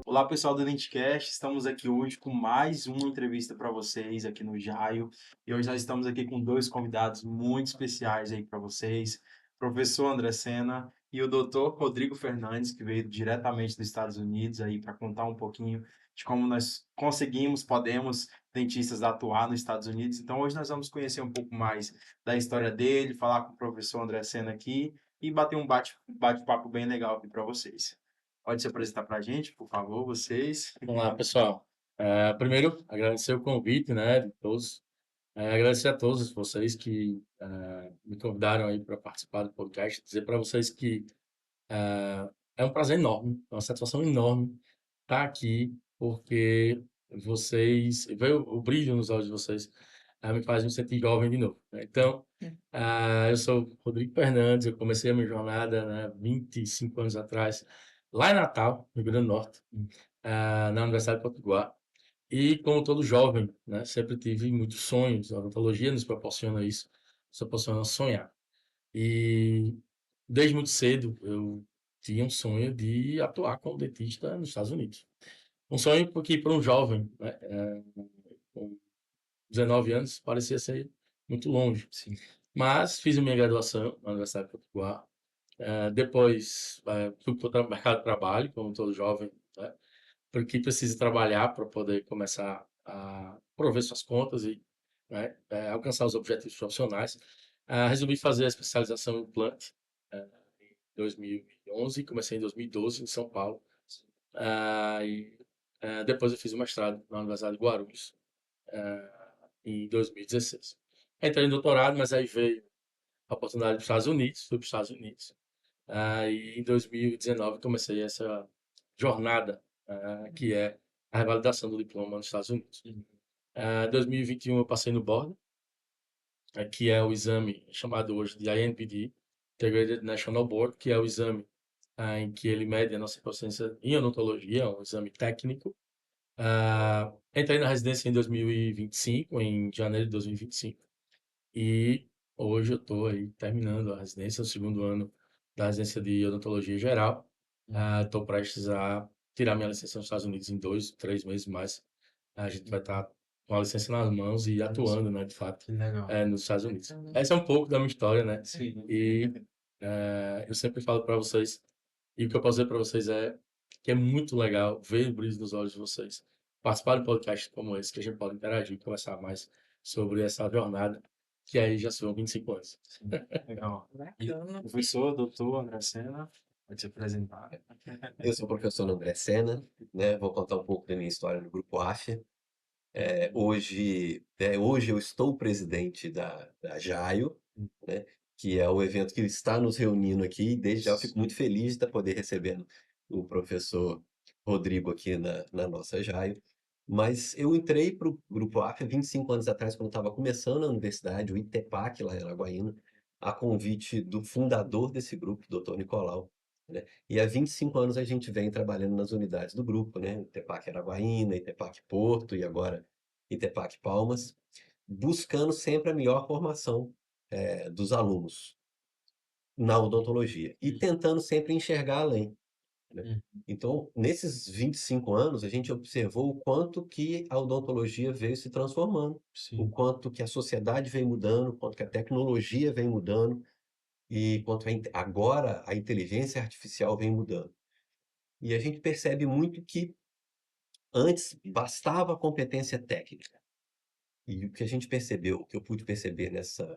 Olá, pessoal do Dentcast, estamos aqui hoje com mais uma entrevista para vocês aqui no Jaio. E hoje nós estamos aqui com dois convidados muito especiais aí para vocês, professor André Sena e o doutor Rodrigo Fernandes, que veio diretamente dos Estados Unidos aí para contar um pouquinho de como nós podemos, dentistas, atuar nos Estados Unidos. Então hoje nós vamos conhecer um pouco mais da história dele, falar com o professor André Sena aqui e bater um bate-papo bem legal aqui para vocês. Pode se apresentar para a gente, por favor, vocês. Olá, pessoal. Primeiro, agradecer o convite, né, de todos. Agradecer a todos vocês que me convidaram aí para participar do podcast. Dizer para vocês que é um prazer enorme, é uma satisfação enorme estar aqui, porque vocês, ver o brilho nos olhos de vocês, me faz me sentir jovem de novo, né? Então, eu sou Rodrigo Fernandes, eu comecei a minha jornada, né, 25 anos atrás, lá em Natal, no Rio Grande do Norte, na Universidade de Potiguar. E como todo jovem, né, sempre tive muitos sonhos. A odontologia nos proporciona isso, nos proporciona sonhar. E desde muito cedo eu tinha um sonho de atuar como dentista nos Estados Unidos. Um sonho porque para um jovem, né, com 19 anos parecia ser muito longe. Sim. Mas fiz a minha graduação na Universidade de Potiguar. Depois fui para o mercado de trabalho, como todo jovem, né, porque precisa trabalhar para poder começar a prover suas contas e, né, alcançar os objetivos profissionais. Resolvi fazer a especialização em implante em 2011, comecei em 2012 em São Paulo. Depois eu fiz o mestrado na Universidade de Guarulhos em 2016. Entrei em doutorado, mas aí veio a oportunidade dos Estados Unidos, fui para os Estados Unidos. E em 2019 comecei essa jornada, que é a revalidação do diploma nos Estados Unidos. Em 2021 eu passei no board, que é o exame chamado hoje de INPD, Integrated National Board, que é o exame em que ele mede a nossa proficiência em odontologia, um exame técnico. Entrei na residência em 2025, em janeiro de 2025. E hoje eu estou aí terminando a residência, o segundo ano da residência de odontologia geral. Estou prestes a tirar minha licença nos Estados Unidos em 2, 3 meses mais. A gente vai estar com a licença nas mãos e atuando, né, de fato, Que legal. nos Estados Unidos. Essa é um pouco da minha história, né? Sim. E eu sempre falo para vocês, e o que eu posso dizer para vocês é que é muito legal ver o brilho nos olhos de vocês, participar de um podcast como esse, que a gente pode interagir, conversar mais sobre essa jornada, que aí já são 25 anos. Sim, legal. E Bacana. professor, doutor André Sena, pode se apresentar. Eu sou o professor André Sena, né? Vou contar um pouco da minha história no Grupo AFIA. Hoje eu estou presidente da Jaio, né? Que é o evento que está nos reunindo aqui. Desde já eu fico muito feliz de poder recebendo o professor Rodrigo aqui na nossa Jaio. Mas eu entrei para o Grupo AFIA 25 anos atrás, quando eu estava começando a universidade, o ITEPAC, lá em Araguaína, a convite do fundador desse grupo, Dr. Nicolau, né? E há 25 anos a gente vem trabalhando nas unidades do grupo, né? ITEPAC Araguaína, ITEPAC Porto e agora ITEPAC Palmas, buscando sempre a melhor formação dos alunos na odontologia e tentando sempre enxergar além, né? Então, nesses 25 anos, a gente observou o quanto que a odontologia veio se transformando, o Sim. quanto que a sociedade vem mudando, o quanto que a tecnologia vem mudando e quanto agora a inteligência artificial vem mudando. E a gente percebe muito que antes bastava a competência técnica. E o que a gente percebeu, o que eu pude perceber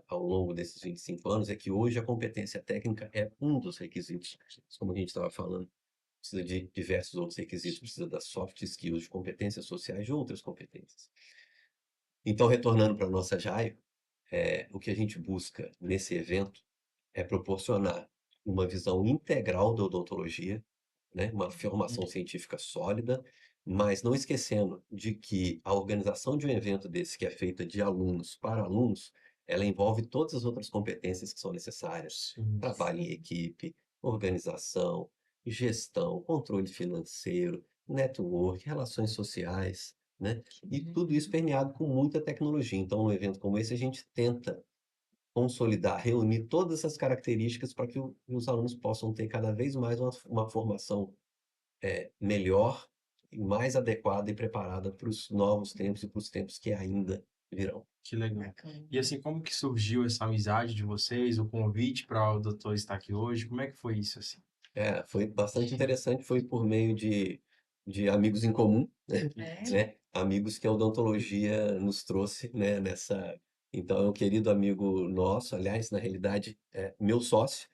ao longo desses 25 anos, é que hoje a competência técnica é um dos requisitos. Como a gente estava falando, precisa de diversos outros requisitos, precisa das soft skills, de competências sociais, de outras competências. Então, retornando para a nossa JAI, o que a gente busca nesse evento é proporcionar uma visão integral da odontologia, né? Uma formação científica sólida, mas não esquecendo de que a organização de um evento desse, que é feita de alunos para alunos, ela envolve todas as outras competências que são necessárias. Sim. Trabalho em equipe, organização, gestão, controle financeiro, network, relações sociais, né? E tudo isso permeado com muita tecnologia. Então, num evento como esse, a gente tenta consolidar, reunir todas essas características para que os alunos possam ter cada vez mais uma formação melhor e mais adequada e preparada para os novos tempos e para os tempos que ainda virão. Que legal. Bacana. E assim, como que surgiu essa amizade de vocês, o convite para o doutor estar aqui hoje? Como é que foi isso, assim? Foi bastante interessante, foi por meio de amigos em comum, É? né? Amigos que a odontologia nos trouxe, né, nessa. Então, é um querido amigo nosso, aliás, na realidade, é meu sócio,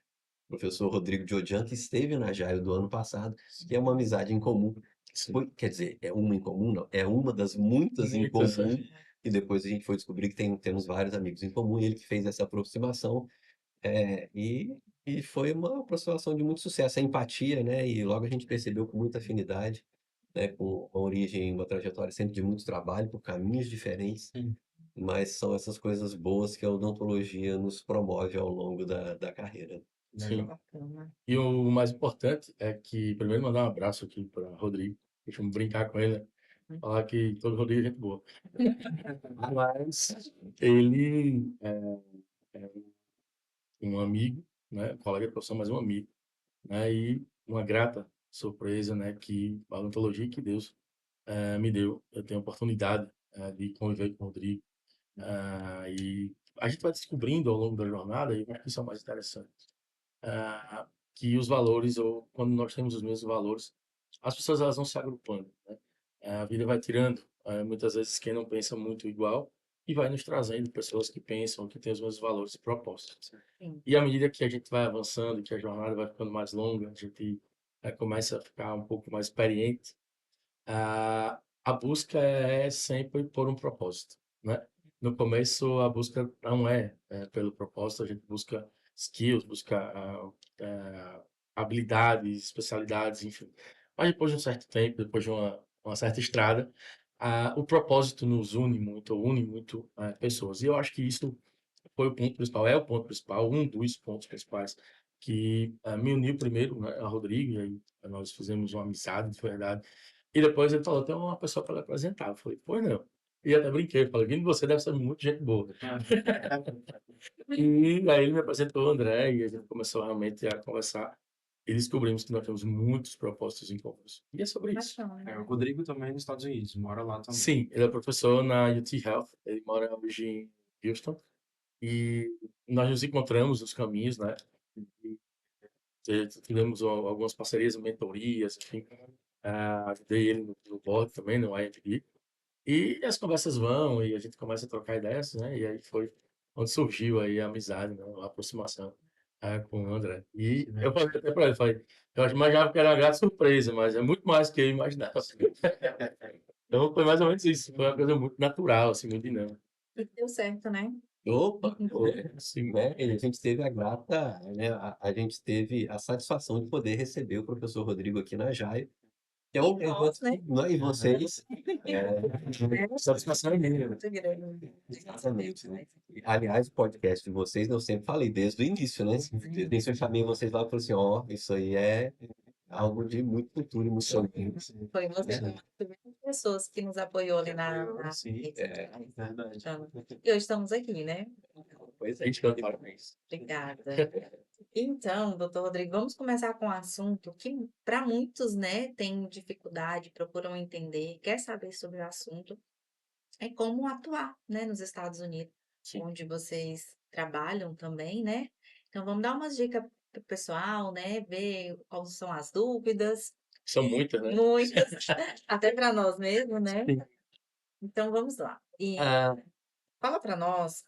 professor Rodrigo Diodian, que esteve na Jaio do ano passado, que é uma amizade em comum. Sim. Quer dizer, é uma em comum, não, é uma das muitas em Muitas, comum, e depois a gente foi descobrir que temos vários amigos em comum, e ele que fez essa aproximação, é, e, e foi uma aproximação de muito sucesso, a empatia, né? E logo a gente percebeu com muita afinidade, né? Com uma origem, uma trajetória sempre de muito trabalho, por caminhos diferentes, Sim. mas são essas coisas boas que a odontologia nos promove ao longo da carreira. Sim. Bacana. E o mais importante é que, primeiro, mandar um abraço aqui para Rodrigo. Deixa eu brincar com ele, né? Falar que todo Rodrigo é gente boa. Mas ele é um amigo, né? Colega de profissão, mas um amigo, né? E uma grata surpresa, né? Que a odontologia que Deus me deu. Eu tenho a oportunidade de conviver com o Rodrigo. E a gente vai descobrindo ao longo da jornada, e eu acho que isso é o mais interessante, ah, que os valores, ou quando nós temos os mesmos valores, as pessoas elas vão se agrupando, né? A vida vai tirando, muitas vezes, quem não pensa muito igual e vai nos trazendo pessoas que pensam, que têm os mesmos valores e propósitos. Sim. E à medida que a gente vai avançando, que a jornada vai ficando mais longa, a gente começa a ficar um pouco mais experiente, a busca é sempre por um propósito, né? No começo, a busca não é pelo propósito, a gente busca skills, busca habilidades, especialidades, enfim. Mas depois de um certo tempo, depois de uma certa estrada, o propósito nos une muito pessoas. E eu acho que isso foi o ponto principal, é o ponto principal, um dos pontos principais que me uniu primeiro, né, a Rodrigo, e aí nós fizemos uma amizade de verdade. E depois ele falou, tem uma pessoa para lhe apresentar. Eu falei, pois não. E até brinquei, falei, vindo você deve ser muito gente boa. E aí ele me apresentou o André e a gente começou realmente a conversar e descobrimos que nós temos muitos propósitos em comuns. E é sobre isso. Bacana. O Rodrigo também é nos Estados Unidos, mora lá também. Sim, ele é professor na UT Health, ele mora hoje em Houston. E nós nos encontramos nos caminhos, né? Tivemos algumas parcerias, mentorias, enfim. Ajudei ele no board também, no IMD. E as conversas vão e a gente começa a trocar ideias, né? E aí foi onde surgiu aí a amizade, né? A aproximação com o André. E eu falei até para ele, falei, eu imaginava que era uma grata surpresa, mas é muito mais do que eu imaginava. Assim. Então foi mais ou menos isso. Foi uma coisa muito natural, assim, muito dinâmica. E deu certo, né? Opa! Assim, Né? E a gente teve a grata, né? A gente teve a satisfação de poder receber o professor Rodrigo aqui na Jaio, que é um E nós, né? e vocês, satisfação é minha. Muito grande. exatamente, né? Aliás, o podcast de vocês, eu sempre falei desde o início, né? Desde o início eu chamei vocês lá e falei assim, ó, isso aí é algo de muito futuro e muito sonho. Foi você, uma das primeiras pessoas que nos apoiou ali na Sim, rede sociais. verdade. Então, e hoje estamos aqui, né? Pois A é. gente canta parabéns. Obrigada. Então, doutor Rodrigo, vamos começar com um assunto que, para muitos, né, tem dificuldade, procuram entender, quer saber sobre o assunto, é como atuar, né, nos Estados Unidos, Sim. onde vocês trabalham também, né? Então, vamos dar umas dicas para o pessoal, né, ver quais são as dúvidas, São muitas, né? muitas, até para nós mesmos, né? Sim. Então, vamos lá. E Ah, fala para nós,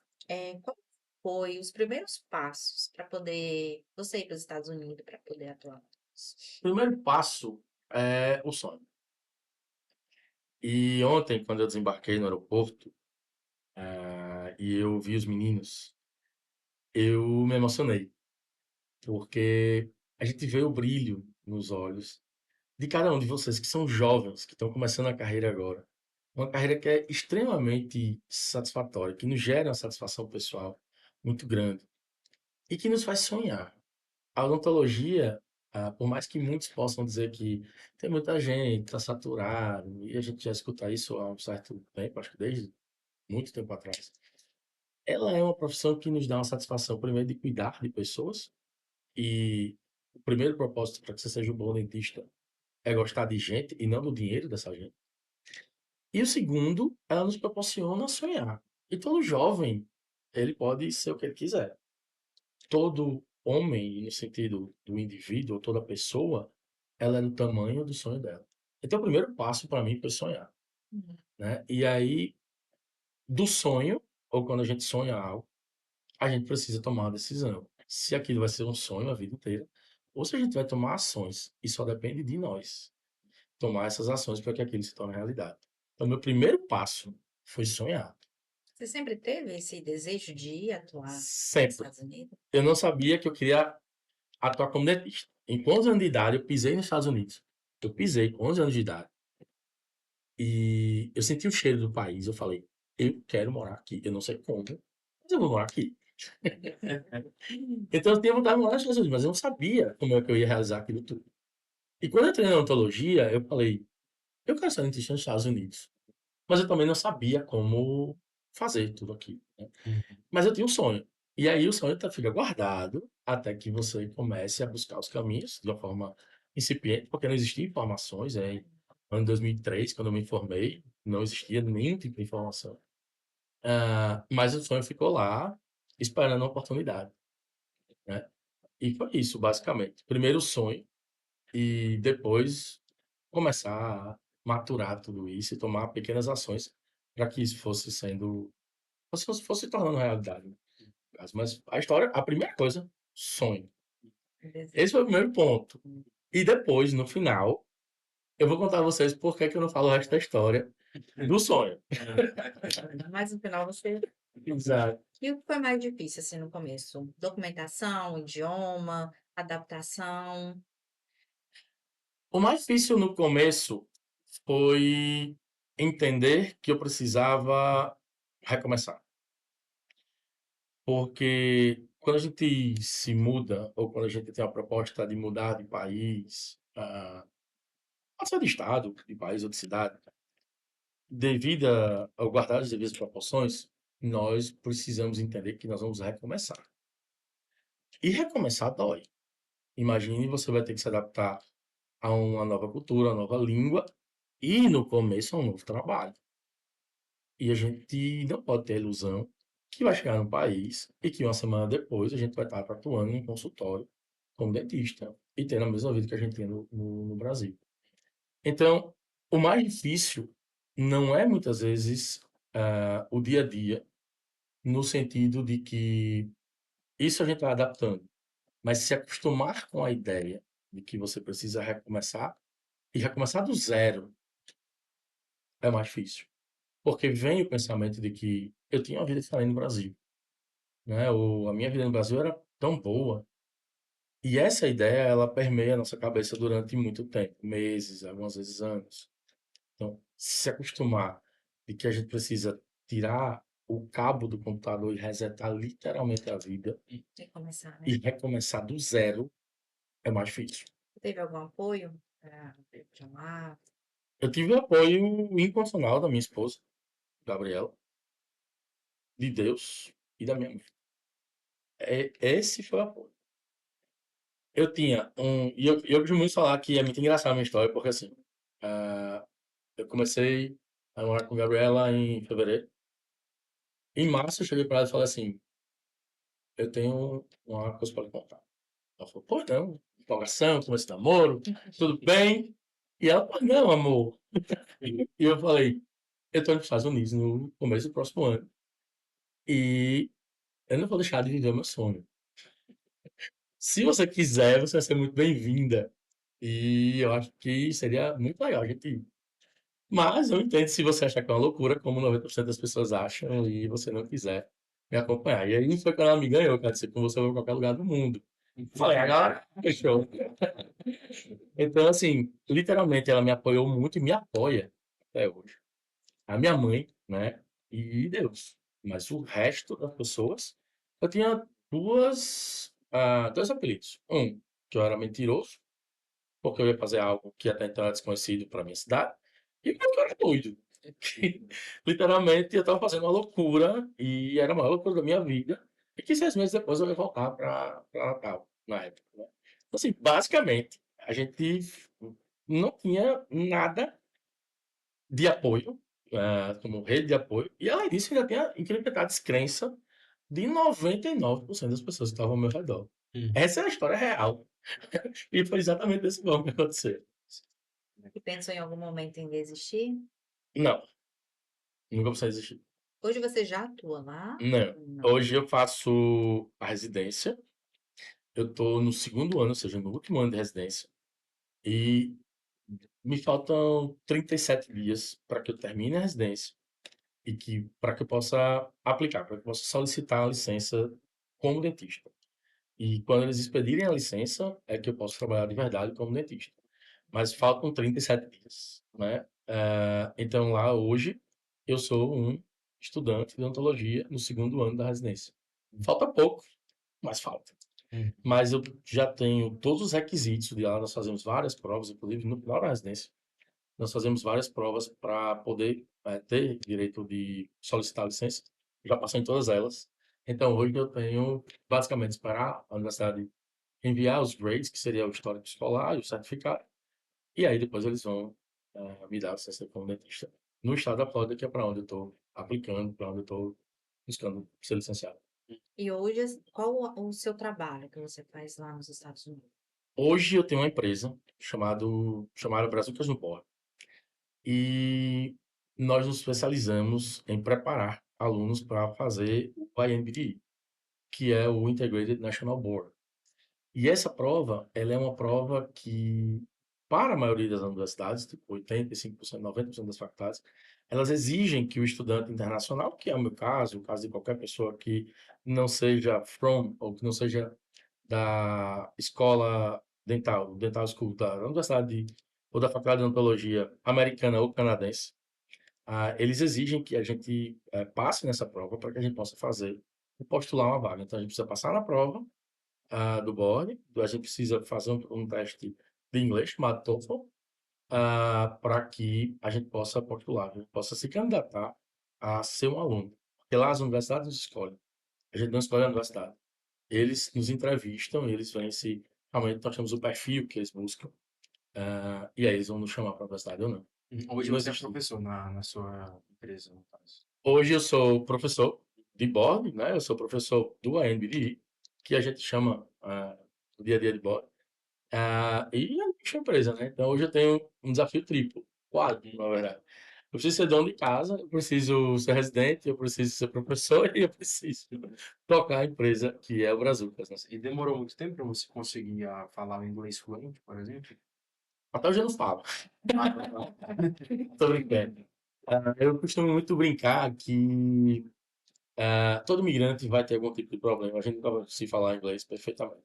qual foi os primeiros passos para poder você ir para os Estados Unidos para poder atuar? o primeiro passo é o sonho. E ontem, quando eu desembarquei no aeroporto, e eu vi os meninos, eu me emocionei, porque a gente vê o brilho nos olhos de cada um de vocês que são jovens, que estão começando a carreira agora. Uma carreira que é extremamente satisfatória, que nos gera uma satisfação pessoal muito grande e que nos faz sonhar. A odontologia, por mais que muitos possam dizer que tem muita gente, está saturado, e a gente já escuta isso há um certo tempo, acho que desde muito tempo atrás. ela é uma profissão que nos dá uma satisfação, primeiro, de cuidar de pessoas. E o primeiro propósito para que você seja um bom dentista é gostar de gente e não do dinheiro dessa gente. E o segundo, ela nos proporciona sonhar. E todo jovem, ele pode ser o que ele quiser. Todo homem, no sentido do indivíduo, ou toda pessoa, ela é do tamanho do sonho dela. Então, o primeiro passo para mim foi sonhar, Uhum. né? E aí, do sonho, ou quando a gente sonha algo, a gente precisa tomar uma decisão. Se aquilo vai ser um sonho a vida inteira, ou se a gente vai tomar ações. E só depende de nós tomar essas ações para que aquilo se torne realidade. Então, meu primeiro passo foi sonhar. Você sempre teve esse desejo de ir atuar nos Sempre. Estados Unidos? Eu não sabia que eu queria atuar como dentista. Em 11 anos de idade, eu pisei nos Estados Unidos. Eu pisei com 11 anos de idade. E eu senti o cheiro do país. Eu falei, eu quero morar aqui. Eu não sei como, mas eu vou morar aqui. Então eu tinha vontade de morar nos Estados Unidos, mas eu não sabia como é que eu ia realizar aquilo tudo. E quando eu entrei na odontologia, eu falei, eu quero ser dentista nos Estados Unidos. Mas eu também não sabia como fazer tudo aquilo, né? Mas eu tinha um sonho. E aí o sonho fica guardado até que você comece a buscar os caminhos de uma forma incipiente, porque não existiam informações. Em ano 2003, quando eu me formei, não existia nenhum tipo de informação. Mas o sonho ficou lá, esperando a oportunidade, né? E foi isso, basicamente. Primeiro o sonho e depois começar a maturar tudo isso e tomar pequenas ações para que isso fosse se tornando realidade, né? Mas a história, a primeira coisa, sonho. Desejo. Esse foi o primeiro ponto. E depois, no final, eu vou contar a vocês por que que eu não falo o resto da história do sonho. Mas no final você. Exato. E o que foi mais difícil assim no começo? Documentação, idioma, adaptação. O mais difícil no começo foi entender que eu precisava recomeçar. Porque quando a gente se muda, ou quando a gente tem uma proposta de mudar de país, pode ser de estado, de país ou de cidade, devido ao guardar as devidas proporções, nós precisamos entender que nós vamos recomeçar. E recomeçar dói. Imagine você vai ter que se adaptar a uma nova cultura, a uma nova língua, e no começo a um novo trabalho. E a gente não pode ter a ilusão que vai chegar num país e que uma semana depois a gente vai estar atuando em um consultório como dentista e tendo a mesma vida que a gente tem no Brasil. Então, o mais difícil não é muitas vezes o dia a dia, no sentido de que isso a gente vai adaptando, mas se acostumar com a ideia de que você precisa recomeçar e recomeçar do zero é mais difícil. Porque vem o pensamento de que eu tinha uma vida diferente no Brasil, né? A minha vida no Brasil era tão boa. E essa ideia, ela permeia a nossa cabeça durante muito tempo, meses, algumas vezes anos. Então, se acostumar de que a gente precisa tirar o cabo do computador e resetar literalmente a vida Recomeçar, né? e recomeçar do zero é mais difícil. Teve algum apoio para chamar? Eu tive o apoio incondicional da minha esposa, Gabriela, de Deus e da minha mãe. Esse foi o apoio. Eu tinha um. E eu costumo muito falar que é muito engraçada a minha história, porque assim, ah, eu comecei a morar com a Gabriela em fevereiro. Em março, eu cheguei para ela e falei assim: eu tenho uma coisa para lhe contar. Ela falou: pois não, empolgação, começo de namoro, tudo bem. E ela, pois não, amor. E eu falei: eu tô indo para os Estados Unidos no começo do próximo ano. E eu não vou deixar de viver o meu sonho. Se você quiser, você vai ser muito bem-vinda. E eu acho que seria muito legal a gente ir. Mas eu entendo se você achar que é uma loucura, como 90% das pessoas acham, e você não quiser me acompanhar. E aí foi quando ela me ganhou, quer dizer, com você eu vou em qualquer lugar do mundo. Falei, agora fechou. Então, assim, literalmente ela me apoiou muito e me apoia até hoje. A minha mãe, né? E Deus. Mas o resto das pessoas, eu tinha dois apelidos. Um, que eu era mentiroso, porque eu ia fazer algo que até então era desconhecido para minha cidade, e outro que eu era doido. que literalmente eu estava fazendo uma loucura e era a maior loucura da minha vida. E que 6 meses depois eu ia voltar para Natal, na época, né? Então, assim, basicamente, a gente não tinha nada de apoio, como rede de apoio, e além disso, ainda tem a incrementada descrença de 99% das pessoas que estavam ao meu redor. Essa é a história real. E foi exatamente desse modo que aconteceu. E pensou em algum momento em desistir? Não, nunca precisei existir. Hoje você já atua lá? Não. Não. Hoje eu faço a residência. Eu estou no segundo ano, ou seja, no último ano de residência. E me faltam 37 dias para que eu termine a residência e que para que eu possa aplicar, para que eu possa solicitar a licença como dentista. E quando eles expedirem a licença, é que eu posso trabalhar de verdade como dentista. Mas faltam 37 dias, né? Então lá hoje eu sou um estudante de odontologia no segundo ano da residência. Falta pouco, mas falta. Mas eu já tenho todos os requisitos de lá, nós fazemos várias provas, inclusive no final da residência, nós fazemos várias provas para poder ter direito de solicitar licença. Já passei em todas elas. Então hoje eu tenho basicamente esperar a universidade enviar os grades, que seria o histórico escolar e o certificado, e aí depois eles vão me dar a licença como dentista no estado da Flórida, que é para onde eu estou aplicando, para onde eu estou buscando ser licenciado. E hoje, qual o seu trabalho que você faz lá nos Estados Unidos? Hoje eu tenho uma empresa chamada Brazucas no Board. E nós nos especializamos em preparar alunos para fazer o INBDE, que é o Integrated National Board. E essa prova, ela é uma prova que, para a maioria das universidades, tipo 85%, 90% das faculdades, elas exigem que o estudante internacional, que é o meu caso, o caso de qualquer pessoa que não seja from, ou que não seja da escola dental, dental school, da universidade ou da faculdade de odontologia americana ou canadense, eles exigem que a gente passe nessa prova para que a gente possa fazer e postular uma vaga. Então, a gente precisa passar na prova do board, a gente precisa fazer um teste de inglês chamado TOEFL, para que a gente possa postular, a gente possa se candidatar a ser um aluno. Porque lá as universidades nos escolhem. A gente não escolhe a universidade. Eles nos entrevistam, eles veem se realmente nós temos o perfil que eles buscam, e aí eles vão nos chamar para a universidade ou não. Hoje Não você é existe. professor na sua empresa, no caso. Hoje eu sou professor de board, né? Eu sou professor do ANBDE, que a gente chama o dia a dia de board. E a minha empresa, né? Então hoje eu tenho um desafio triplo, quadro, na verdade. Eu preciso ser dono de casa, eu preciso ser residente, eu preciso ser professor e eu preciso tocar a empresa que é o Brazucas, né? E demorou muito tempo para você conseguir falar o inglês fluente, por exemplo? Até hoje eu não falo. Tô brincando. Eu costumo muito brincar que todo migrante vai ter algum tipo de problema. A gente nunca vai se falar inglês perfeitamente.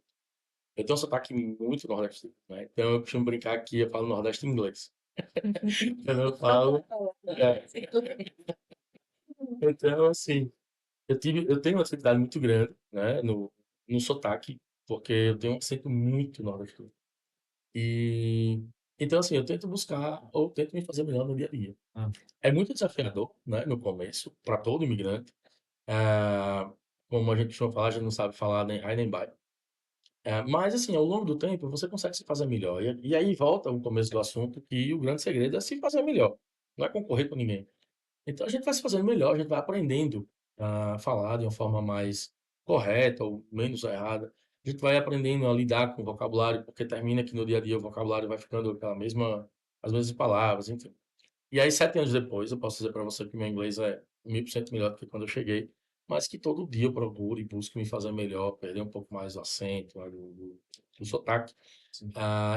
Eu tenho um sotaque muito nordestino, né? Então eu costumo brincar que eu falo nordeste em inglês. Eu falo. Então, assim, eu tenho uma facilidade muito grande, né, no sotaque, porque eu tenho um acento muito nordestino. E então, assim, eu tento buscar ou tento me fazer melhor no dia a dia. É muito desafiador, né, no começo, para todo imigrante. Ah, como a gente costuma falar, a gente não sabe falar nem high nem bye. Mas, assim, ao longo do tempo, você consegue se fazer melhor. E aí volta o começo do assunto, que o grande segredo é se fazer melhor, não é concorrer com ninguém. Então a gente vai se fazendo melhor, a gente vai aprendendo a falar de uma forma mais correta ou menos errada. A gente vai aprendendo a lidar com o vocabulário, porque termina que no dia a dia o vocabulário vai ficando as mesmas palavras, enfim. E aí, 7 anos depois, eu posso dizer para você que meu inglês é 1000% melhor do que quando eu cheguei, mas que todo dia eu procuro e busco me fazer melhor, perder um pouco mais o acento, né, do sotaque,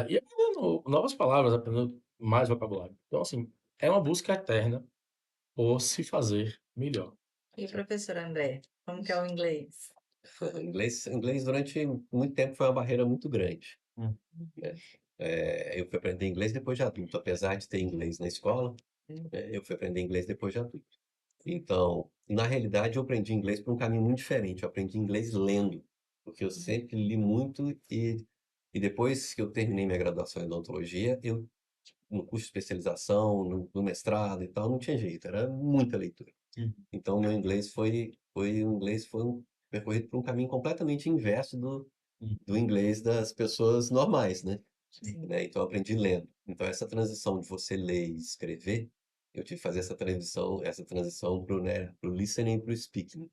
e aprendendo novas palavras, aprendendo mais vocabulário. Então, assim, é uma busca eterna por se fazer melhor. E professor André, como que é o inglês? Inglês durante muito tempo foi uma barreira muito grande. Hum. Eu fui aprender inglês depois de adulto, apesar de ter inglês na escola, eu fui aprender inglês depois de adulto. Então, na realidade, eu aprendi inglês por um caminho muito diferente. Eu aprendi inglês lendo, porque eu sempre li muito e depois que eu terminei minha graduação em odontologia, eu no curso de especialização, no mestrado e tal, não tinha jeito, era muita leitura. Uhum. Então, meu inglês foi percorrido por um caminho completamente inverso do inglês das pessoas normais, né? Sim. Né? Então, eu aprendi lendo. Então, essa transição de você ler e escrever, eu tive que fazer essa transição pro listening e pro speaking.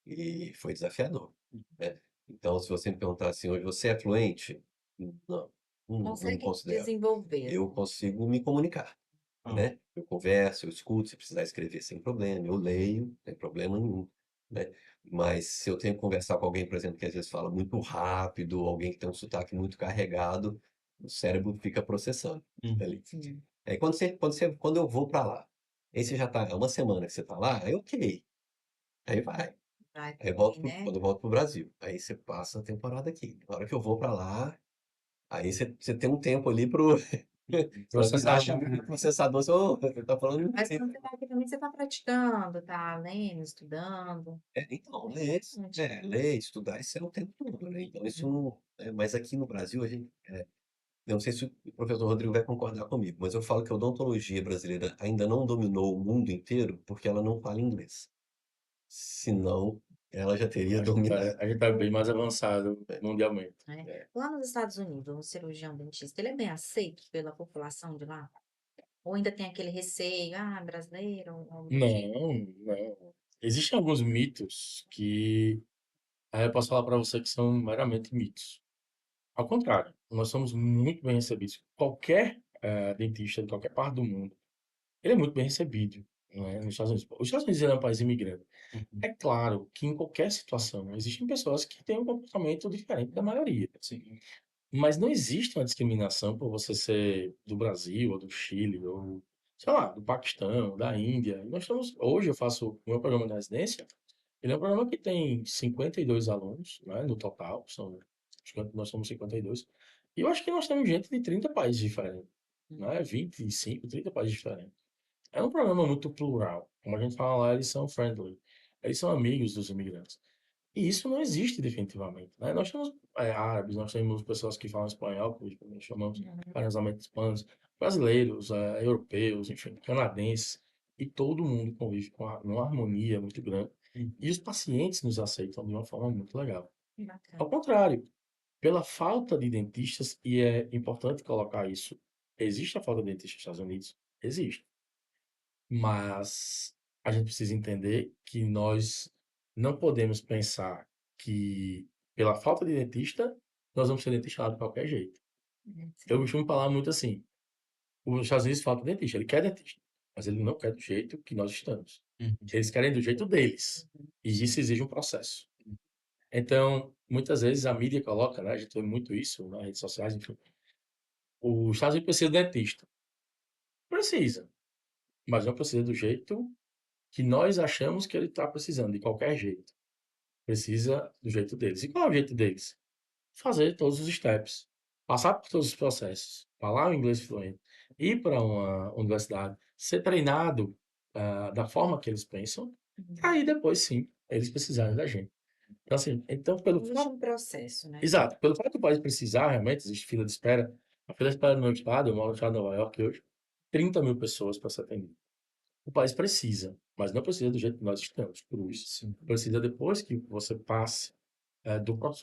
E foi desafiador, né? Então, se você me perguntar assim, hoje você é fluente? Não, não me Consegue considero. desenvolver. Eu consigo me comunicar, Ah, né? Eu converso, eu escuto, se precisar escrever sem problema, eu leio, sem problema nenhum, né? Mas se eu tenho que conversar com alguém, por exemplo, que às vezes fala muito rápido, alguém que tem um sotaque muito carregado, o cérebro fica processando uhum. ali. Sim. Aí quando eu vou para lá, aí você já tá, é uma semana que você tá lá, aí ok, aí vai. Vai Aí bem, né? quando eu volto pro Brasil, aí você passa a temporada aqui. Na hora que eu vou para lá, aí você tem um tempo ali pra virar a Processamento. chave do processador, você tá falando Mas inglês. quando você tá aqui também, você tá praticando, tá lendo, estudando. Então, Bastante. ler, estudar, isso é o tempo todo, né? Então, isso não. Mas aqui no Brasil, eu não sei se o professor Rodrigo vai concordar comigo, mas eu falo que a odontologia brasileira ainda não dominou o mundo inteiro porque ela não fala inglês. Senão, ela já teria dominado. A gente tá bem mais avançado É. mundialmente. Né? É. Lá nos Estados Unidos, o cirurgião dentista, ele é bem aceito pela população de lá? Ou ainda tem aquele receio, brasileiro, ou algo do tipo? Não, não. Existem alguns mitos que aí eu posso falar para você que são meramente mitos. Ao contrário, nós somos muito bem recebidos. Qualquer dentista de qualquer parte do mundo, ele é muito bem recebido, né, nos Estados Unidos. Os Estados Unidos é um país imigrante. Uhum. É claro que em qualquer situação existem pessoas que têm um comportamento diferente da maioria. Sim. Mas não existe uma discriminação por você ser do Brasil, ou do Chile, ou, sei lá, do Paquistão, da Índia. Nós estamos, hoje eu faço o meu programa de residência, ele é um programa que tem 52 alunos, né, no total, acho que nós somos 52. E eu acho que nós temos gente de 30 países diferentes, né, 25, 30 países diferentes. É um programa muito plural. Como a gente fala lá, eles são friendly. Eles são amigos dos imigrantes. E isso não existe definitivamente, né? Nós temos árabes, nós temos pessoas que falam espanhol, que também chamamos carinhosamente hispanos, brasileiros, europeus, enfim, canadenses, e todo mundo convive numa harmonia muito grande. Uhum. E os pacientes nos aceitam de uma forma muito legal. Ao Bacana. contrário, pela falta de dentistas, e é importante colocar isso, existe a falta de dentistas nos Estados Unidos? Existe. Mas a gente precisa entender que nós não podemos pensar que, pela falta de dentista, nós vamos ser dentistados de qualquer jeito. Eu Sim. costumo falar muito assim: os Estados Unidos falta dentista, ele quer dentista, mas ele não quer do jeito que nós estamos. Uhum. Eles querem do jeito deles. E isso exige um processo. Então, muitas vezes a mídia coloca, né? A gente vê muito isso nas redes sociais, enfim. Os Estados Unidos precisa de dentista. Precisa, mas não precisa do jeito que nós achamos que ele está precisando, de qualquer jeito. Precisa do jeito deles. E qual é o jeito deles? Fazer todos os steps, passar por todos os processos, falar o inglês fluente, ir para uma universidade, ser treinado da forma que eles pensam, aí depois sim, eles precisarem da gente. Então, assim, Existe um processo, né? exato, pelo fato do país precisar, realmente, existe fila de espera. A fila de espera no meu estado, eu moro no estado de Nova York hoje, 30 mil pessoas para ser atendido. O país precisa, mas não precisa do jeito que nós estamos, cruz. Sim. Precisa depois que você passe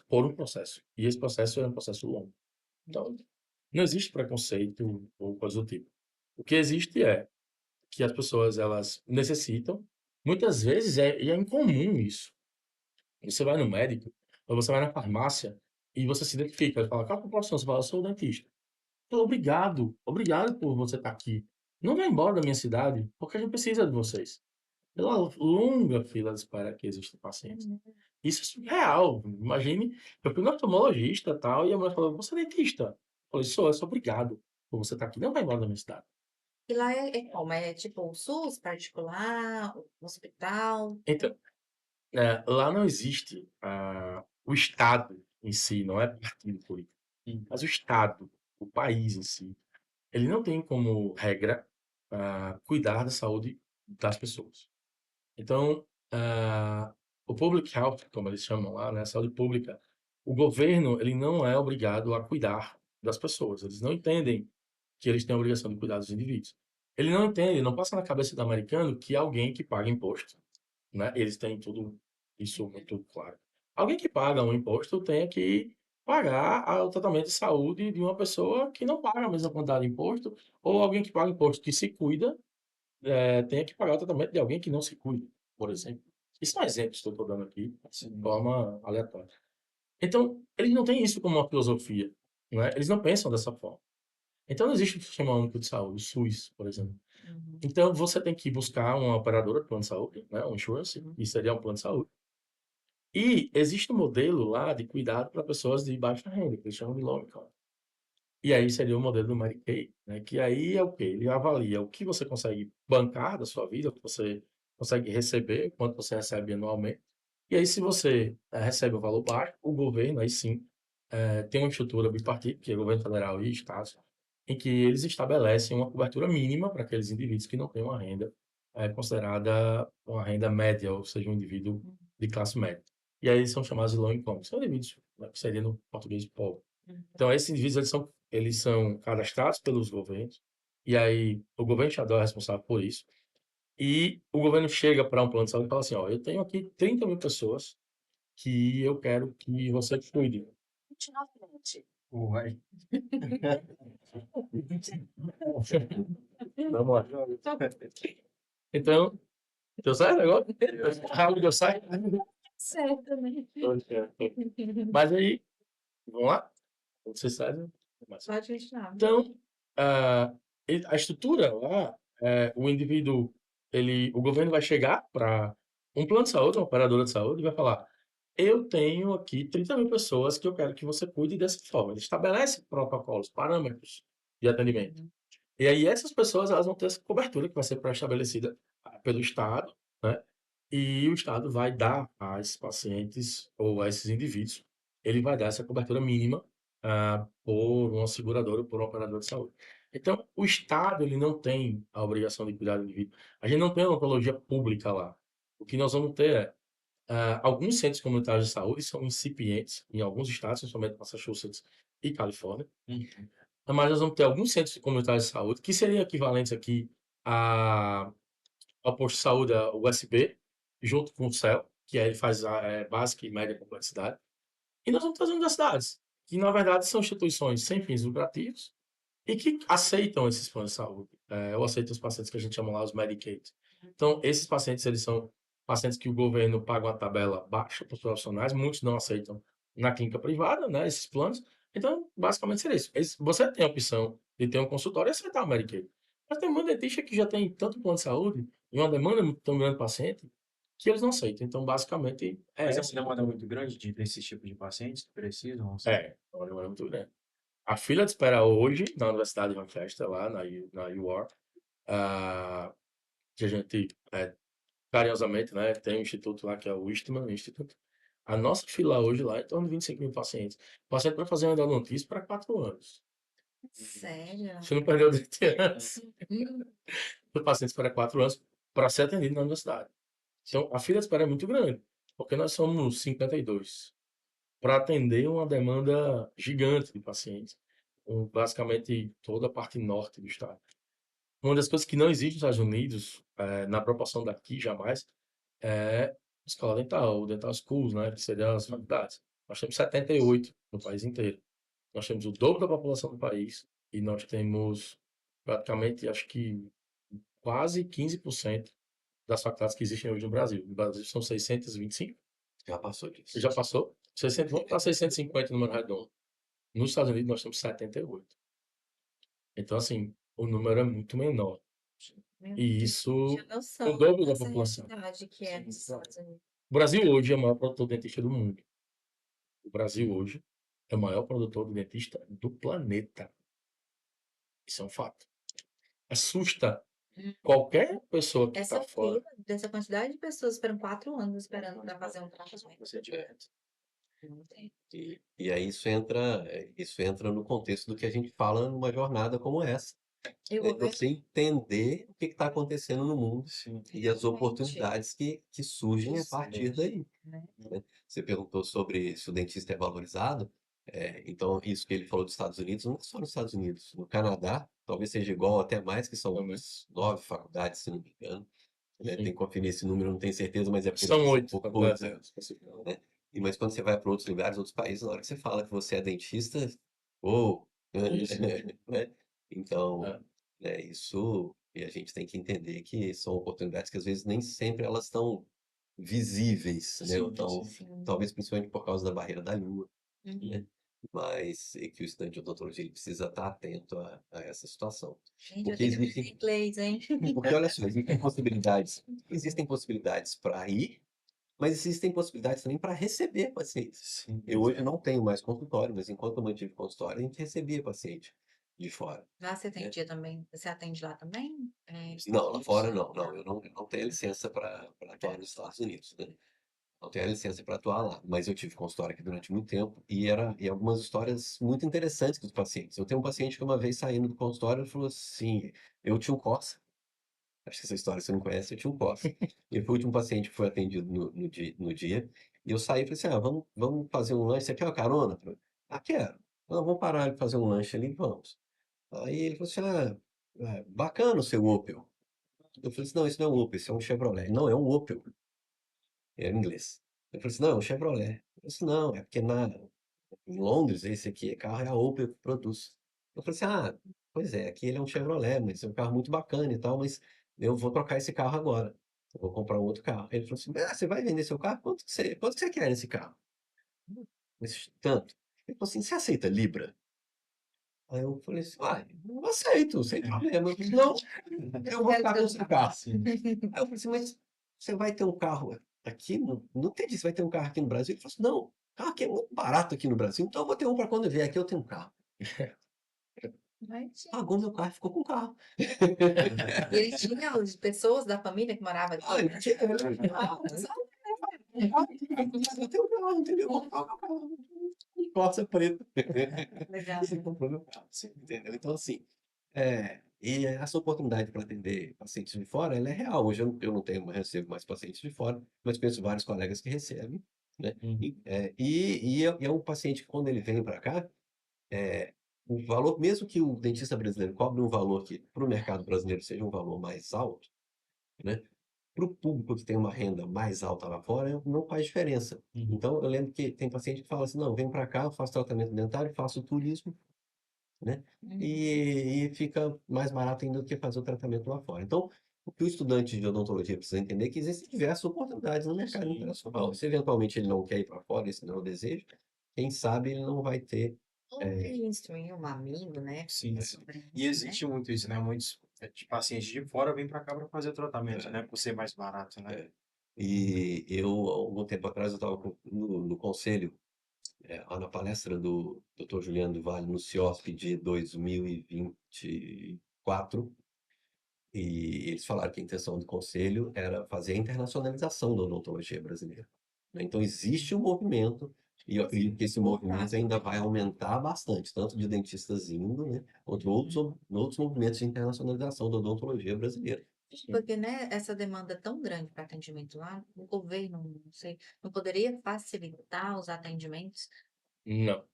por um processo. E esse processo é um processo longo. Então, não existe preconceito ou coisa do tipo. O que existe é que as pessoas, elas necessitam, muitas vezes, e é incomum isso. Você vai no médico, ou você vai na farmácia, e você se identifica, fala, qual é a tua profissão? Você fala, eu sou dentista. Fala, obrigado, obrigado por você estar aqui. Não vai embora da minha cidade, porque a gente precisa de vocês. Pela longa fila de espera que existe de pacientes. Isso é surreal. Imagine, eu fui no oftalmologista e tal, e a mulher falou, você é dentista? Eu falei, sou obrigado por você estar aqui. Não vai embora da minha cidade. E lá é como? É tipo o SUS particular, o hospital? Então, lá não existe o Estado em si, não é partido político, Uhum. mas o Estado, o país em si, ele não tem como regra cuidar da saúde das pessoas. Então, o public health, como eles chamam lá, né, a saúde pública, o governo ele não é obrigado a cuidar das pessoas. Eles não entendem que eles têm a obrigação de cuidar dos indivíduos. Ele não entende, não passa na cabeça do americano que alguém que paga imposto, né? Eles têm tudo isso muito claro. Alguém que paga um imposto tem que pagar o tratamento de saúde de uma pessoa que não paga a mesma quantidade de imposto, ou alguém que paga imposto que se cuida, tem que pagar o tratamento de alguém que não se cuida, por exemplo. Isso são exemplos que eu estou dando aqui, de forma aleatória. Então, eles não têm isso como uma filosofia, né? Eles não pensam dessa forma. Então, não existe o Sistema Único de Saúde, o SUS, por exemplo. Uhum. Então, você tem que buscar uma operadora de plano de saúde, né? Um insurance, Uhum. que seria um plano de saúde. E existe um modelo lá de cuidado para pessoas de baixa renda, que eles chamam de low income. E aí seria o modelo do Medicaid, né? Que aí é o quê? Ele avalia o que você consegue bancar da sua vida, o que você consegue receber, quanto você recebe anualmente. E aí, se você recebe um valor baixo, o governo, aí sim, tem uma estrutura bipartite, que é o governo federal e estados, em que eles estabelecem uma cobertura mínima para aqueles indivíduos que não têm uma renda considerada uma renda média, ou seja, um indivíduo de classe média. E aí eles são chamados de low income, são indivíduos, né, que seria no português pobre. Uhum. Então, esses indivíduos eles são cadastrados pelos governos, e aí o governo estadual é responsável por isso. E o governo chega para um plano de saúde e fala assim: ó, eu tenho aqui 30 mil pessoas que eu quero que você cuide. 29. Uai. Vamos lá. Então, deu certo agora? Rápido, deu certo? Certo, né? Mas aí, vamos lá? Você sabe? Pode continuar. Então, a a estrutura lá, o indivíduo, o governo vai chegar para um plano de saúde, uma operadora de saúde, e vai falar: eu tenho aqui 30 mil pessoas que eu quero que você cuide dessa forma. Ele estabelece protocolos, parâmetros de atendimento. Uhum. E aí essas pessoas elas vão ter essa cobertura que vai ser pré-estabelecida pelo Estado, né? E o Estado vai dar a esses pacientes ou a esses indivíduos, ele vai dar essa cobertura mínima por uma seguradora ou por um operador de saúde. Então, o Estado ele não tem a obrigação de cuidar do indivíduo. A gente não tem uma odontologia pública lá. O que nós vamos ter é alguns centros comunitários de saúde são incipientes em alguns estados, principalmente Massachusetts e Califórnia. Mas nós vamos ter alguns centros comunitários de saúde que seriam equivalentes aqui a, ao posto de saúde, a USB, junto com o CEL, que aí ele faz básica e média complexidade. E nós vamos ter as universidades, que na verdade são instituições sem fins lucrativos e que aceitam esses planos de saúde, ou aceitam os pacientes que a gente chama lá os Medicaid. Então, esses pacientes, eles são pacientes que o governo paga uma tabela baixa para os profissionais, muitos não aceitam na clínica privada, né, esses planos. Então, basicamente seria isso. Você tem a opção de ter um consultório e aceitar o Medicaid. Mas tem muito dentista que já tem tanto plano de saúde e uma demanda tão grande de paciente que eles não aceitam. Então, basicamente, Mas essa. essa demanda é muito grande desse tipo de pacientes que precisam, assim? Uma demanda muito grande. A fila de espera hoje na Universidade de Manchester, lá na UR, que a gente carinhosamente, né, tem um instituto lá que é o Eastman Institute. A nossa fila hoje lá é em torno de 25 mil pacientes. O paciente vai fazer uma endodontia para 4 anos. Sério? Você não perdeu 20 anos. Hum. O paciente espera 4 anos para ser atendido na universidade. Então, a fila de espera é muito grande, porque nós somos 52 para atender uma demanda gigante de pacientes, basicamente toda a parte norte do estado. Uma das coisas que não existe nos Estados Unidos, na proporção daqui jamais, é escola dental, dental schools, né, que seriam as faculdades. Nós temos 78 no país inteiro. Nós temos o dobro da população do país e nós temos praticamente, acho que quase 15% das faculdades que existem hoje no Brasil. No Brasil são 625. Já passou disso. Já passou? 600, vamos para 650 no número redondo. Nos Estados Unidos nós temos 78. Então, assim, o número é muito menor. Meu E Deus, isso, tinha o noção dobro da dessa população. realidade que é nos Estados Unidos. O Brasil hoje é o maior produtor de dentista do mundo. O Brasil hoje é o maior produtor de dentista do planeta. Isso é um fato. Assusta qualquer pessoa que está Essa fora. fila dessa quantidade de pessoas esperam 4 anos esperando para fazer um tratamento. Não tem. E aí isso entra no contexto do que a gente fala numa jornada como essa. E o É governo você entender o que está acontecendo no mundo Sim. e as realmente, oportunidades que surgem a Isso partir daí. né? Né? Você perguntou sobre se o dentista é valorizado. Então, isso que ele falou dos Estados Unidos, não é só nos Estados Unidos. No Canadá, talvez seja igual, até mais, que são Também. 9 faculdades, se não me engano. Tem Sim. que conferir esse número, não tenho certeza, mas é por São aí, são 8 faculdades, oito. né, especificamente. Né? Mas quando você vai para outros lugares, outros países, na hora que você fala que você é dentista, ou, Isso. né? Então, É, isso, e a gente tem que entender que são oportunidades que às vezes nem sempre elas estão visíveis, né? Ou Sim, tão, sim. Sim. talvez principalmente por causa da barreira da língua, Uhum. né? Mas é que o estudante de odontologia ele precisa estar atento a essa situação. Gente, eu Porque tenho que aprender existem, inglês, hein? porque olha só, existem possibilidades para ir, mas existem possibilidades também para receber pacientes. Sim, Eu hoje exato. não tenho mais consultório, mas enquanto eu mantive consultório, a gente recebia paciente de fora, Lá você né? atendia também? Você atende lá também? Nos Estados Não, lá Unidos? fora não, eu não tenho licença para atuar nos Estados Unidos, né? Não tenho a licença para atuar lá, mas eu tive consultório aqui durante muito tempo e algumas histórias muito interessantes com os pacientes. Eu tenho um paciente que uma vez saindo do consultório falou assim, eu tinha um Corsa, acho que essa história você não conhece, eu tinha um Corsa. E foi o último paciente que foi atendido no dia, e eu saí e falei assim, vamos fazer um lanche, você quer uma carona? Quero. Não, vamos parar de fazer um lanche ali, vamos. Aí ele falou assim, bacana o seu Opel. Eu falei assim, não, isso não é um Opel, isso é um Chevrolet. Não, é um Opel. Era em inglês. Eu falei assim, não, é um Chevrolet. Ele falou assim, não, é porque em Londres esse aqui carro é a Opel que produz. Eu falei assim, pois é, aqui ele é um Chevrolet, mas é um carro muito bacana e tal, mas eu vou trocar esse carro agora. Eu vou comprar um outro carro. Ele falou assim, você vai vender seu carro? Quanto que você quer nesse carro? Tanto. Ele falou assim, você aceita Libra? Aí eu falei assim, eu aceito, sem problema. Não, eu vou ficar com o seu carro. Sim. Aí eu falei assim, mas você vai ter um carro aqui? Não entendi, você vai ter um carro aqui no Brasil? Ele falou assim, não, o carro aqui é muito barato aqui no Brasil, então eu vou ter um para quando eu vier aqui eu tenho um carro. Mas tinha. Pagou meu carro e ficou com o carro. E ele tinha as pessoas da família que moravam aqui? Ele tinha eu tenho um carro, entendeu? Vou comprar o meu carro. Corsa preto. Legal. Você comprou meu carro, você entendeu? Então, assim, e essa oportunidade para atender pacientes de fora, ela é real. Hoje eu não tenho, recebo mais pacientes de fora, mas conheço vários colegas que recebem, né? Uhum. E é um paciente que, quando ele vem para cá, o valor, mesmo que o dentista brasileiro cobre um valor que para o mercado brasileiro seja um valor mais alto, né? Para o público que tem uma renda mais alta lá fora, não faz diferença. Uhum. Então, eu lembro que tem paciente que fala assim, não, vem para cá, eu faço tratamento dentário, faço turismo, né? Uhum. E fica mais barato ainda do que fazer o tratamento lá fora. Então, o que o estudante de odontologia precisa entender é que existem diversas oportunidades no mercado Sim. internacional. Se eventualmente ele não quer ir para fora, esse não é o desejo, quem sabe ele não vai ter. Ontem instruí um amigo, né, Sim. sobre E isso, né? existe muito isso, né? Muitos pacientes de fora vêm para cá para fazer o tratamento, né? Por ser mais barato, né? E eu, há algum tempo atrás, eu estava no conselho, lá na palestra do Dr. Juliano do Vale, no CIOSP de 2024, e eles falaram que a intenção do conselho era fazer a internacionalização da odontologia brasileira, né? Então, existe um movimento, e eu acredito que esse movimento ainda vai aumentar bastante, tanto de dentistas indo, né, quanto outros movimentos de internacionalização da odontologia brasileira. Porque, né, essa demanda tão grande para atendimento lá, o governo, não sei, não poderia facilitar os atendimentos? Não.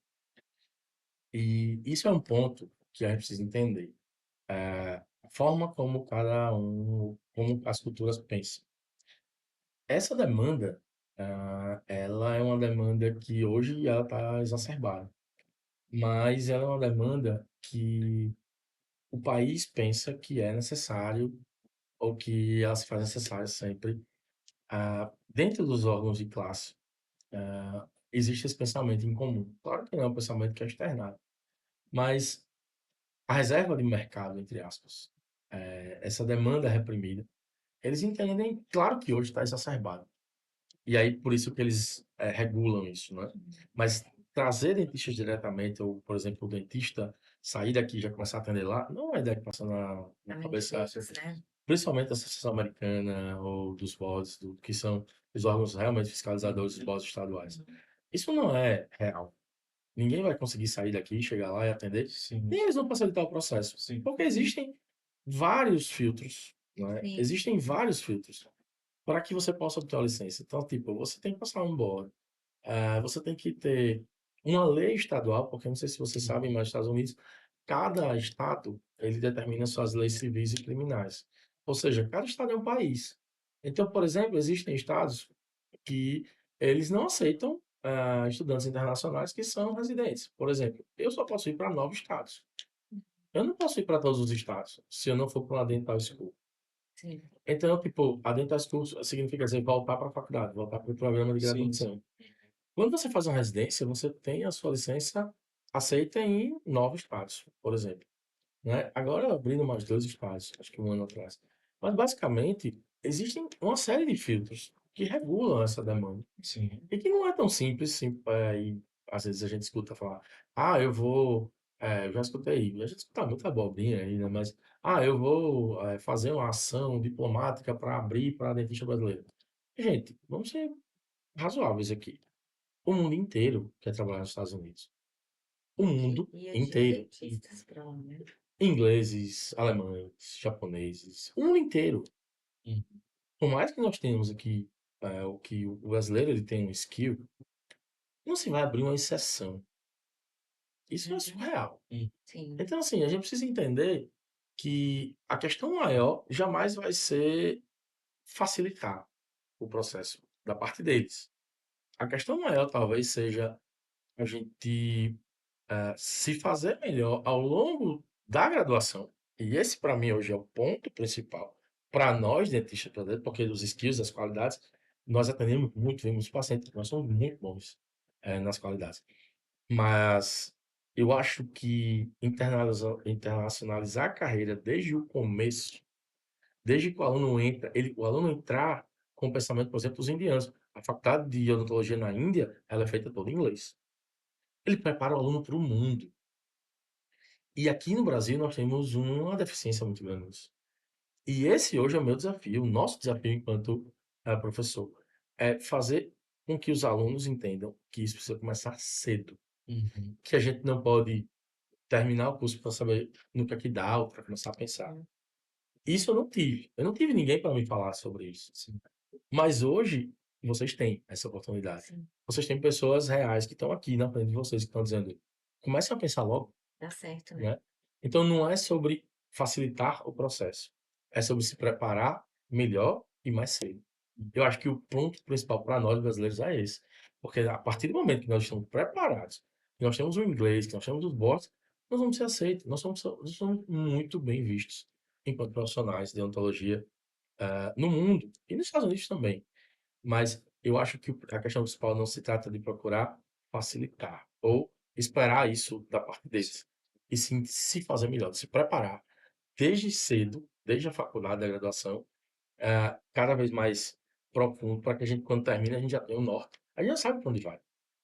E isso é um ponto que a gente precisa entender. A forma como as culturas pensam. Essa demanda, ela é uma demanda que hoje ela está exacerbada, mas ela é uma demanda que o país pensa que é necessário ou que ela se faz necessária sempre. Dentro dos órgãos de classe, existe esse pensamento em comum. Claro que não é um pensamento que é externado, mas a reserva de mercado, entre aspas, essa demanda reprimida, eles entendem, claro que hoje está exacerbado. E aí, por isso que eles regulam isso, né? Mas trazer dentistas diretamente, ou, por exemplo, o dentista sair daqui e já começar a atender lá, não é a ideia que passa na Na mente cabeça, deles, né? principalmente da Associação Americana ou dos boards, que são os órgãos realmente fiscalizadores dos boards estaduais. Isso não é real. Ninguém vai conseguir sair daqui, chegar lá e atender, Sim. nem eles vão facilitar o processo. Sim. Porque existem vários filtros, né? Sim. Existem vários filtros para que você possa obter a licença. Então, tipo, você tem que passar um board, você tem que ter uma lei estadual, porque eu não sei se vocês sabem, mas nos Estados Unidos, cada estado, ele determina suas leis civis e criminais. Ou seja, cada estado é um país. Então, por exemplo, existem estados que eles não aceitam estudantes internacionais que são residentes. Por exemplo, eu só posso ir para 9 estados. Eu não posso ir para todos os estados, se eu não for para uma dental school. Sim. Então, tipo, a dental school significa dizer voltar para a faculdade, voltar para o programa de Sim, graduação. Quando você faz uma residência, você tem a sua licença aceita em 9 estados, por exemplo, né? Agora abrindo mais 2 estados, acho que um ano atrás. Mas basicamente existem uma série de filtros que regulam essa demanda sim. e que não é tão simples, e às vezes a gente escuta falar, ah, eu vou, eu já escutei, a gente escuta muita abobrinha aí, né? Mas, ah, eu vou fazer uma ação diplomática para abrir para dentista brasileiro. Gente, vamos ser razoáveis aqui. O mundo inteiro quer trabalhar nos Estados Unidos. O mundo E de inteiro. dentistas para lá, né? Ingleses, alemães, japoneses, o mundo inteiro. Uhum. Por mais que nós tenhamos aqui o que o brasileiro ele tem um skill, não se vai abrir uma exceção. Isso é surreal. Sim. Então, assim, a gente precisa entender que a questão maior jamais vai ser facilitar o processo da parte deles. A questão maior talvez seja a gente se fazer melhor ao longo da graduação. E esse, para mim, hoje é o ponto principal para nós, dentistas brasileiros, porque os skills, as qualidades, nós atendemos muito, vemos pacientes, nós somos muito bons nas qualidades. Mas eu acho que internacionalizar a carreira desde o começo, desde que o aluno entra, o aluno entrar com o pensamento, por exemplo, dos indianos. A faculdade de odontologia na Índia, ela é feita toda em inglês. Ele prepara o aluno para o mundo. E aqui no Brasil nós temos uma deficiência muito grande nisso. E esse hoje é o meu desafio, o nosso desafio enquanto professor, é fazer com que os alunos entendam que isso precisa começar cedo, Uhum. que a gente não pode terminar o curso para saber no que é que dá ou para começar a pensar. Isso eu não tive ninguém para me falar sobre isso. Sim. Mas hoje vocês têm essa oportunidade. Sim. Vocês têm pessoas reais que estão aqui na frente de vocês que estão dizendo, comecem a pensar logo. Dá certo, né? Né? Então não é sobre facilitar o processo, é sobre se preparar melhor e mais cedo. Eu acho que o ponto principal para nós brasileiros é esse, porque a partir do momento que nós estamos preparados, que nós temos o inglês, que nós temos os bots, nós vamos ser aceitos, nós somos muito bem vistos enquanto profissionais de odontologia no mundo e nos Estados Unidos também. Mas eu acho que a questão principal não se trata de procurar facilitar ou esperar isso da parte deles, e sim se fazer melhor, de se preparar desde cedo, desde a faculdade, da graduação, cada vez mais profundo, para que a gente, quando termina, a gente já tenha o norte. A gente já sabe para onde vai,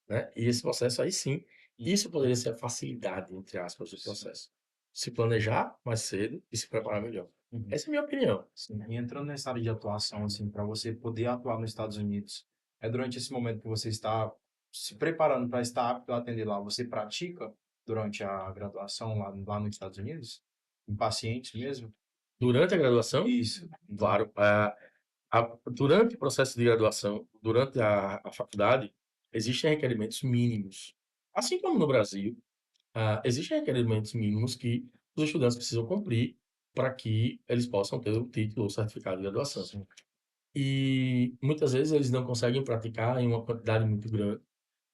né? E esse processo aí sim, isso poderia ser a facilidade, entre aspas, do processo. Se planejar mais cedo e se preparar melhor. Uhum. Essa é a minha opinião. Sim. E entrando nessa área de atuação, assim, para você poder atuar nos Estados Unidos, é durante esse momento que você está se preparando para estar apto a atender lá, você pratica durante a graduação lá nos Estados Unidos? Em pacientes mesmo? Durante a graduação, Isso. claro, durante o processo de graduação, durante a faculdade, existem requerimentos mínimos. Assim como no Brasil, existem requerimentos mínimos que os estudantes precisam cumprir para que eles possam ter o título ou certificado de graduação. Sim. E muitas vezes eles não conseguem praticar em uma quantidade muito grande.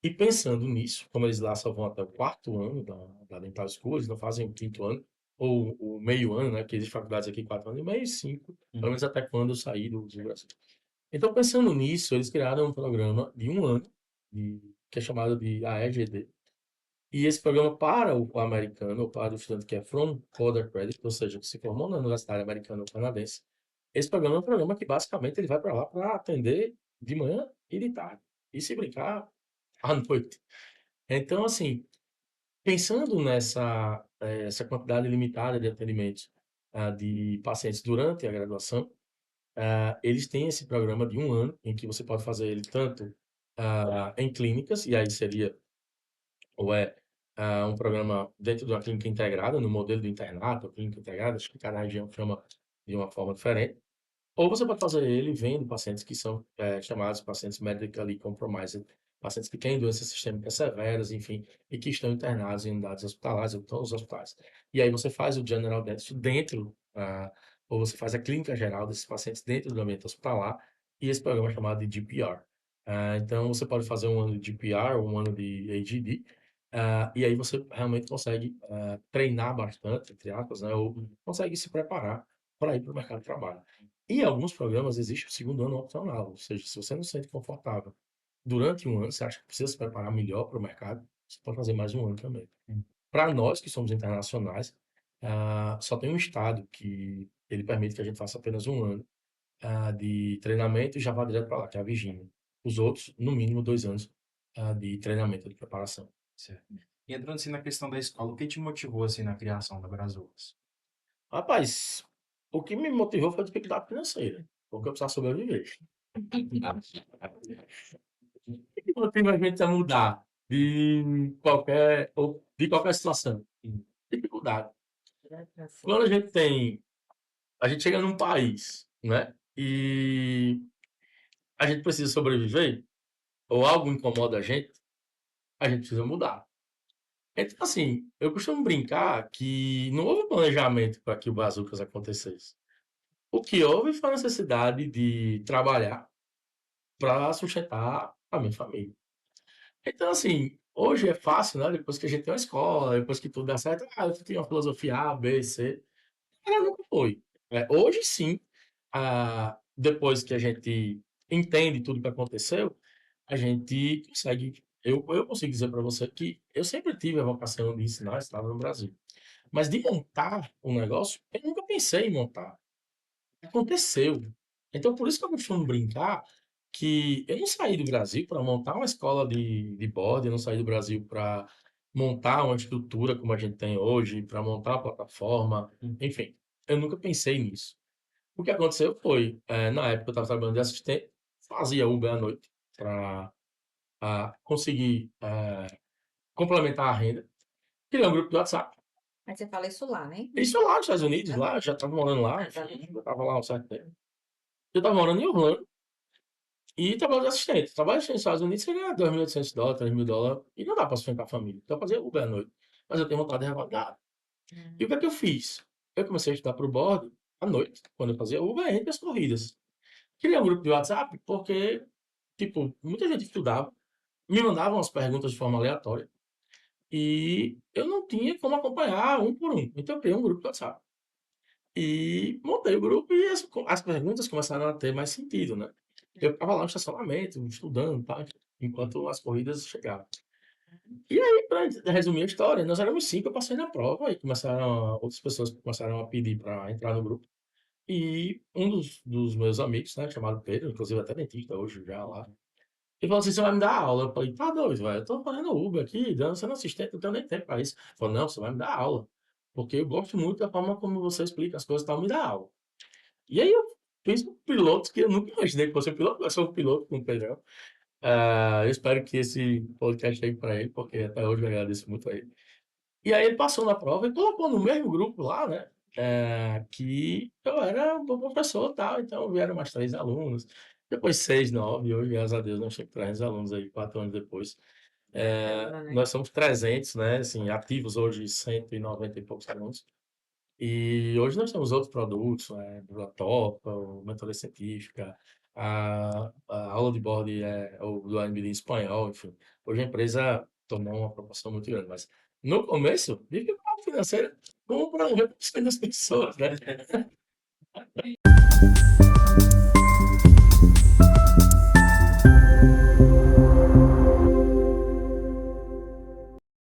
E pensando nisso, como eles lá só vão até o 4º ano da Dental School, eles não fazem o 5º ano, ou o meio ano, né? Que existe faculdades aqui 4 anos e meio, 5, pelo menos até quando eu saí do Brasil. Então, pensando nisso, eles criaram um programa de 1 ano, que é chamado de AEGD. E esse programa para o americano, ou para o estudante que é From Coder Credit, ou seja, que se formou na Universidade Americana ou Canadense, esse programa é um programa que basicamente ele vai para lá para atender de manhã e de tarde. E se brincar, à noite. Então, assim, pensando nessa essa quantidade limitada de atendimentos de pacientes durante a graduação, eles têm esse programa de 1 ano, em que você pode fazer ele tanto em clínicas, e aí seria, ou um programa dentro de uma clínica integrada, no modelo do internato, ou clínica integrada, acho que cada região chama de uma forma diferente, ou você pode fazer ele vendo pacientes que são chamados pacientes medically compromised, pacientes que têm doenças sistêmicas severas, enfim, e que estão internados em unidades hospitalares ou todos os hospitais. E aí você faz o General Dentistry dentro, ou você faz a clínica geral desses pacientes dentro do ambiente hospitalar, e esse programa é chamado de GPR. Então, você pode fazer um ano de GPR ou um ano de AGD, e aí você realmente consegue treinar bastante, entre aspas, né, ou consegue se preparar para ir para o mercado de trabalho. Em alguns programas existe o segundo ano opcional, ou seja, se você não se sente confortável durante um ano, você acha que precisa se preparar melhor para o mercado, você pode fazer mais um ano também. Para nós que somos internacionais, só tem um estado que ele permite que a gente faça apenas um ano de treinamento e já vá direto para lá, que é a Virgínia. Os outros, no mínimo 2 anos de treinamento, de preparação. Certo. E entrando assim na questão da escola, o que te motivou assim na criação da Brazucas? Rapaz, o que me motivou foi a dificuldade financeira, porque eu precisava sobreviver. O que motiva a gente a mudar de qualquer situação? Dificuldade. Quando a gente chega num país, né, e a gente precisa sobreviver, ou algo incomoda a gente precisa mudar. Então, assim, eu costumo brincar que não houve planejamento para que o Brazucas acontecesse. O que houve foi a necessidade de trabalhar para sustentar a minha família. Então, assim, hoje é fácil, né? Depois que a gente tem uma escola, depois que tudo dá certo, eu tenho uma filosofia A, B, C. Mas nunca foi. Hoje sim, depois que a gente entende tudo que aconteceu, a gente consegue. Eu consigo dizer para você que eu sempre tive a vocação de ensinar, estava no Brasil. Mas de montar um negócio, eu nunca pensei em montar. Aconteceu. Então, por isso que eu costumo brincar que eu não saí do Brasil para montar uma escola de board, eu não saí do Brasil para montar uma estrutura como a gente tem hoje, para montar uma plataforma, enfim, eu nunca pensei nisso. O que aconteceu foi, na época eu estava trabalhando de assistente, fazia Uber à noite para conseguir complementar a renda, criei um grupo de WhatsApp. Mas você fala isso lá, né? Isso lá nos Estados Unidos, lá, eu já estava morando lá, tá. enfim, eu estava lá um certo tempo. Eu estava morando em Orlando, e trabalho de assistente. Trabalho de assistente nos Estados Unidos, você ganha $2.800, $3.000, e não dá para sustentar a família. Então, eu fazia Uber à noite. Mas eu tenho vontade de revalidar. E o que é que eu fiz? Eu comecei a estudar para o board à noite, quando eu fazia Uber, entre as corridas. Criei um grupo de WhatsApp, porque, tipo, muita gente estudava, me mandavam as perguntas de forma aleatória, e eu não tinha como acompanhar um por um. Então, eu criei um grupo de WhatsApp. E montei o grupo e as perguntas começaram a ter mais sentido, né? Eu ficava lá no estacionamento, estudando, tá? Enquanto as corridas chegavam. E aí, para resumir a história, nós éramos 5, eu passei na prova e outras pessoas começaram a pedir para entrar no grupo. E um dos meus amigos, né, chamado Pedro, inclusive até dentista hoje já lá, ele falou assim: você vai me dar aula? Eu falei: tá doido, velho, eu tô fazendo Uber aqui, sendo assistente, não tenho nem tempo para isso. Ele falou: não, você vai me dar aula, porque eu gosto muito da forma como você explica as coisas, então me dá aula. E aí eu fiz um piloto que eu nunca imaginei que fosse um piloto, mas sou um piloto com o Pedrão. Eu espero que esse podcast chegue para ele, porque até hoje eu agradeço muito a ele. E aí ele passou na prova e colocou no mesmo grupo lá, né? Que eu era um bom professor e tal, então vieram mais 3 alunos, depois 6, 9, hoje, graças a Deus, nós temos 300 alunos aí, 4 anos depois. Bacana, né? Nós somos 300, né? Assim, ativos hoje, 190 e poucos alunos. E hoje nós temos outros produtos, a Topa, o Mentoria Científica, a aula de board o do AMBD em espanhol, enfim. Hoje a empresa tomou uma proporção muito grande, mas no começo, dificuldade financeira, como para 90% das pessoas, né?